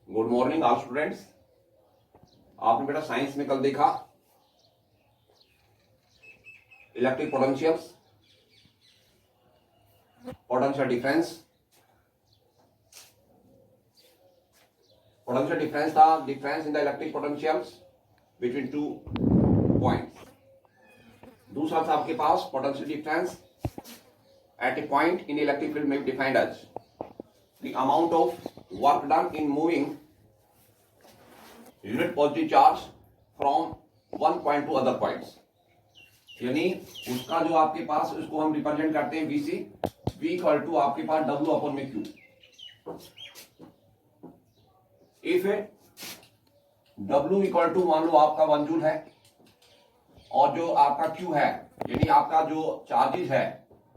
Good morning all students. आपने बेटा science में कल देखा electric potentials, potential difference. Potential difference था difference in the electric potentials between two points. दूसरा था आपके पास potential difference at a point in electric field में defined as the amount of work done in moving unit positive charge from one point to other points. यानी उसका जो आपके पास उसको हम रिप्रेजेंट करते हैं वीसी, वी इक्वल टू आपके पास डब्ल्यू अपॉन में Q. If W equal to मान लो आपका 1 जूल है और जो आपका क्यू है यानी आपका जो चार्जेस है,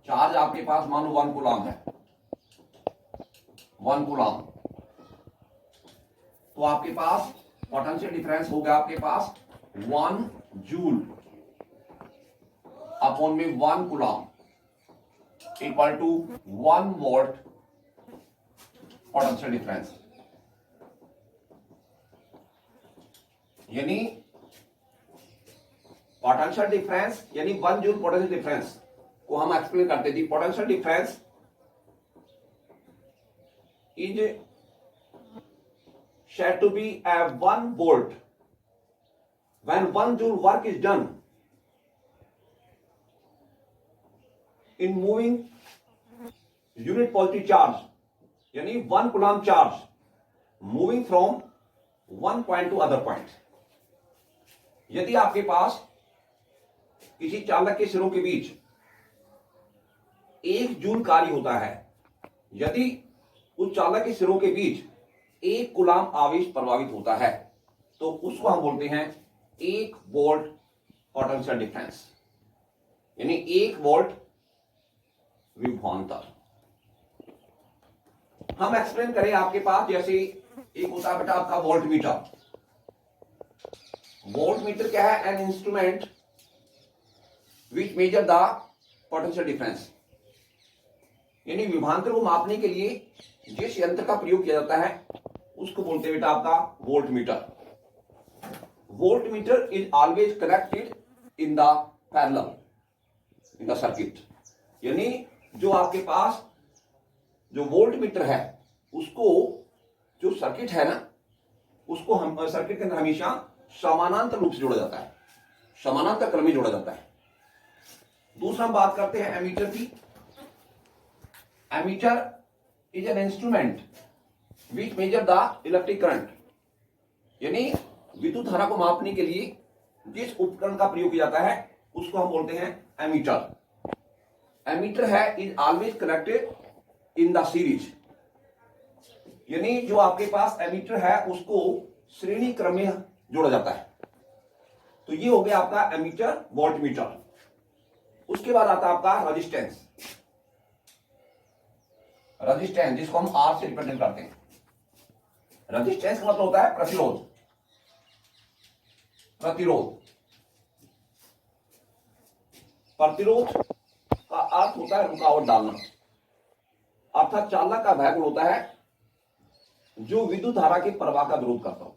चार्ज आपके पास मान लो 1 कूलम है, 1 कूलम, तो आपके पास पोटेंशियल डिफरेंस होगा आपके पास 1 जूल अपॉन में 1 coulomb equal to 1 volt potential difference. यानी पोटेंशियल डिफरेंस यानी 1 जूल पोटेंशियल डिफरेंस को हम एक्सप्लेन करते थे। Potential difference is said to be a 1 volt when 1 joule work is done in moving unit positive charge यानी 1 coulomb charge moving from 1 point to other point. यदि आपके पास किसी चालक के सिरों के बीच 1 जूल कार्य होता है, यदि उस चालक के सिरों के बीच 1 कूलम आवेश प्रभावित होता है तो उसको हम बोलते हैं 1 वोल्ट पोटेंशियल डिफरेंस, यानी 1 वोल्ट विभवांतर। हम एक्सप्लेन करें आपके पास जैसे एक होता है बेटा आपका वोल्ट मीटर। वोल्ट मीटर क्या है? N instrument which measure the potential difference, यानी विभवांतर को मापने के लिए जिस यंत्र का प्रयोग किया जाता है उसको बोलते हैं बेटा आपका volt meter. Volt meter is always connected in the parallel in the circuit, यानी जो आपके पास जो वोल्ट मीटर है उसको जो सर्किट है ना उसको हम सर्किट के अंदर हमेशा समानांतर रूप से जोड़ा जाता है, समानांतर क्रम में जोड़ा जाता है। दूसरा हम बात करते हैं एमीटर की। Ammeter is an instrument which measure the electric current, यानी विद्युत धारा को मापने के लिए जिस उपकरण का प्रयोग किया जाता है उसको हम बोलते हैं एमीटर। एमीटर है is always connected in the series, यानी जो आपके पास एमीटर है उसको श्रेणी क्रम में जोड़ा जाता है। तो ये हो गया आपका एमीटर वोल्ट मीटर। उसके बाद आता है आपका रेजिस्टेंस। रेजिस्टेंस जिसको हम आर से रिप्रेजेंट करते हैं। रेजिस्टेंस का मतलब होता है प्रतिरोध, प्रतिरोध। प्रतिरोध का अर्थ होता है रुकावट डालना, अर्थात चालक का वह गुण होता है जो विद्युत धारा के प्रवाह का विरोध करता हो,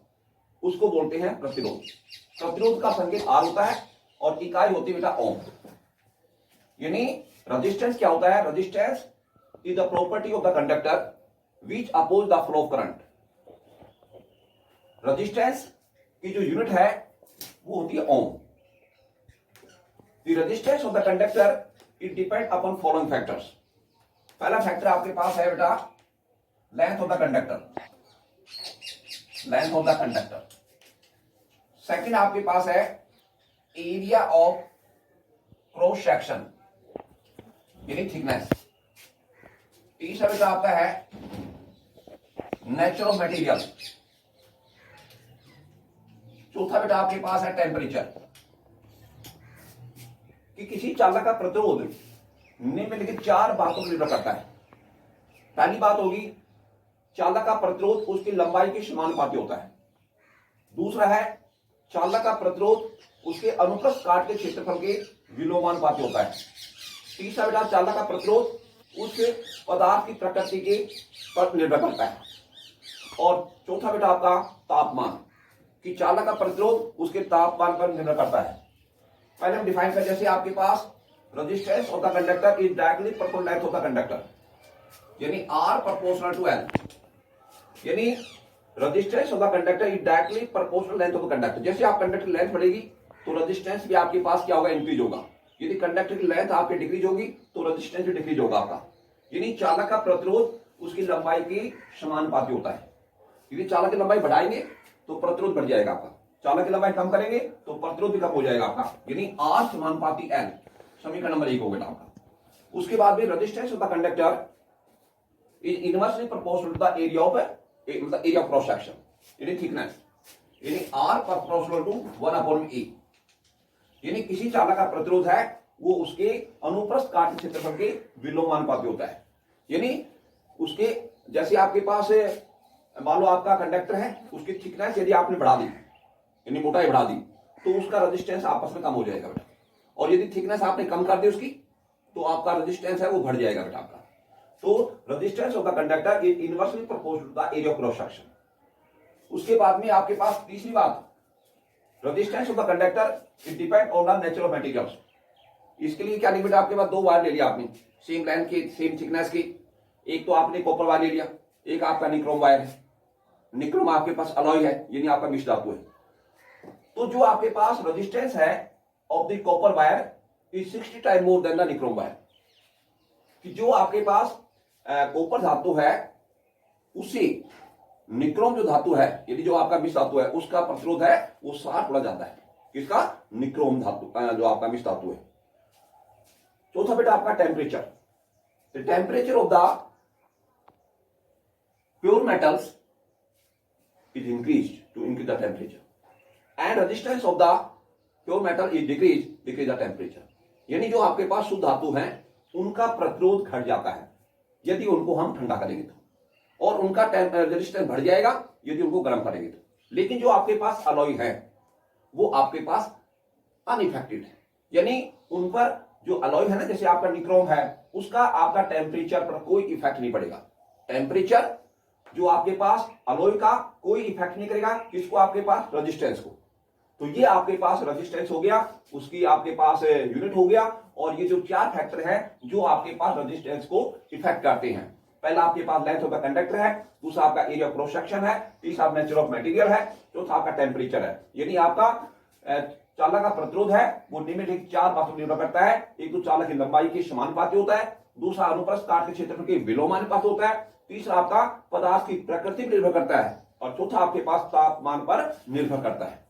उसको बोलते हैं प्रतिरोध। प्रतिरोध का संकेत आर होता है और इकाई होती है बेटा ओम। यानी रेजिस्टेंस क्या होता है? Resistance is the property of the conductor which oppose the flow of current। Resistance की जो यूनिट है वो होती है ओम। The resistance of the conductor it depend upon following factors। पहला फैक्टर आपके पास है बेटा length of the conductor, length of the conductor. Second आपके पास है एरिया ऑफ क्रॉस सेक्शन यानी थिकनेस। तीसरा बेटा आपका है नेचर ऑफ मटेरियल। चौथा बेटा आपके पास है टेम्परेचर, कि किसी चालक का प्रतिरोध निम्नलिखित 4 बातों पर निर्भर करता है। पहली बात होगी चालक का प्रतिरोध उसकी लंबाई के समानुपाती होता है। दूसरा है चालक का प्रतिरोध उसके अनुप्रस्थ काट के क्षेत्रफल के विलोमानुपाती होता है। तीसरा बेटा चालक का प्रतिरोध उस पदार्थ की प्रकृति के पर निर्भर करता है। और चौथा बेटा आपका तापमान, कि चालक का प्रतिरोध उसके तापमान पर निर्भर करता है। पहले हम डिफाइन करें, जैसे आपके पास resistance of the conductor is directly proportional length of the conductor, यानी R प्रोपोर्शनल टू L, यानी resistance of the conductor is directly proportional length of the conductor. जैसे आप कंडक्टर लेंथ बढ़ेगी तो रेजिस्टेंस भी आपके पास क्या होगा, इंक्रीज होगा। यदि कंडक्टर की लेंथ आपकी डिक्रीज होगी तो रेजिस्टेंस भी डिक्रीज होगा आपका। यानी चालक का प्रतिरोध उसकी लंबाई की समानुपाती होता है। यदि चालक की लंबाई बढ़ाएंगे तो प्रतिरोध बढ़ जाएगा आपका, चालक की लंबाई कम करेंगे तो प्रतिरोध भी कम हो जाएगा आपका, यानी R समानुपाती L, समीकरण नंबर 1 हो गया आपका। उसके बाद भी resistance of the conductor is inversely proportional to the area of area of cross section, यानी थिकनेस, यानी R प्रोपोर्शनल टू 1/A, यानी किसी चालक का प्रतिरोध है वो उसके अनुप्रस्थ काट क्षेत्रफल के विलोमानुपाती होता है। यानी उसके, जैसे आपके पास मान लो आपका कंडक्टर है, उसकी थिकनेस यदि आपने बढ़ा दी, यानी मोटाई बढ़ा दी, तो उसका रेजिस्टेंस आपस में कम हो जाएगा बेटा। और यदि थिकनेस आपने कम कर दी उसकी, तो आपका रेजिस्टेंस है वो बढ़ जाएगा बेटा आपका। तो resistance of the conductor is inversely proportional to the area of cross section. उसके बाद में आपके पास तीसरी बात, resistance of the conductor it depend on the nature of materials. इसके लिए क्या नहीं बेटा, आपके पास दो वायर ले लिया आपने, सेम लेंथ की, सेम थिकनेस की। एक तो आपने कॉपर वायर ले लिया, एक आपका निक्रोम वायर है। निक्रोम आपके पास अलॉय है, यानी आपका मिश्र धातु है। तो जो आपके पास रेजिस्टेंस है of the copper wire is 60 time more than the nichrome wire, कि जो आपके पास कॉपर धातु है उसे निक्रोम जो धातु है, यदि जो आपका मिश्र धातु है उसका प्रतिरोध है वो 60 गुना ज्यादा है, किसका, निक्रोम धातु जो आपका मिश्र धातु है। चौथा बेटा आपका temperature, the temperature of the pure metals is increased to increase the temperature, and resistance of the pure metal is decrease the temperature। यानी जो आपके पास शुद्ध धातु हैं उनका प्रतिरोध घट जाता है यदि उनको हम ठंडा करेंगे तो, और उनका रेजिस्टेंस बढ़ जाएगा यदि उनको गर्म करेंगे तो। लेकिन जो आपके पास अलॉय है वो आपके पास अनइफेक्टेड है, यानी उन पर जो अलॉय है ना, जैसे आपका निक्रोम है, उसका आपका टेम्परेचर पर कोई इफेक्ट नहीं पड़ेगा। टेम्परेचर जो आपके पास अलॉय का कोई इफेक्ट नहीं करेगा, किसको, आपके पास रेजिस्टेंस को। तो ये आपके पास रेजिस्टेंस हो गया, उसकी आपके पास यूनिट हो गया, और ये जो चार फैक्टर है जो आपके पास रेजिस्टेंस को इफेक्ट करते हैं। पहला आपके पास लेंथ ऑफ द कंडक्टर है, दूसरा आपका एरिया ऑफ क्रॉस सेक्शन है, तीसरा नेचर ऑफ मटेरियल है, चौथा आपका टेम्परेचर है। यानी आपका चालक का प्रतिरोध है वो निम्नलिखित चार बातों पर निर्भर करता है। एक तो चालक की लंबाई के समानुपाती होता है, दूसरा अनुप्रस्थ काट के क्षेत्रफल के विलोमानुपाती होता है, तीसरा आपका पदार्थ की प्रकृति पर निर्भर करता है, और चौथा आपके पास तापमान पर निर्भर करता है।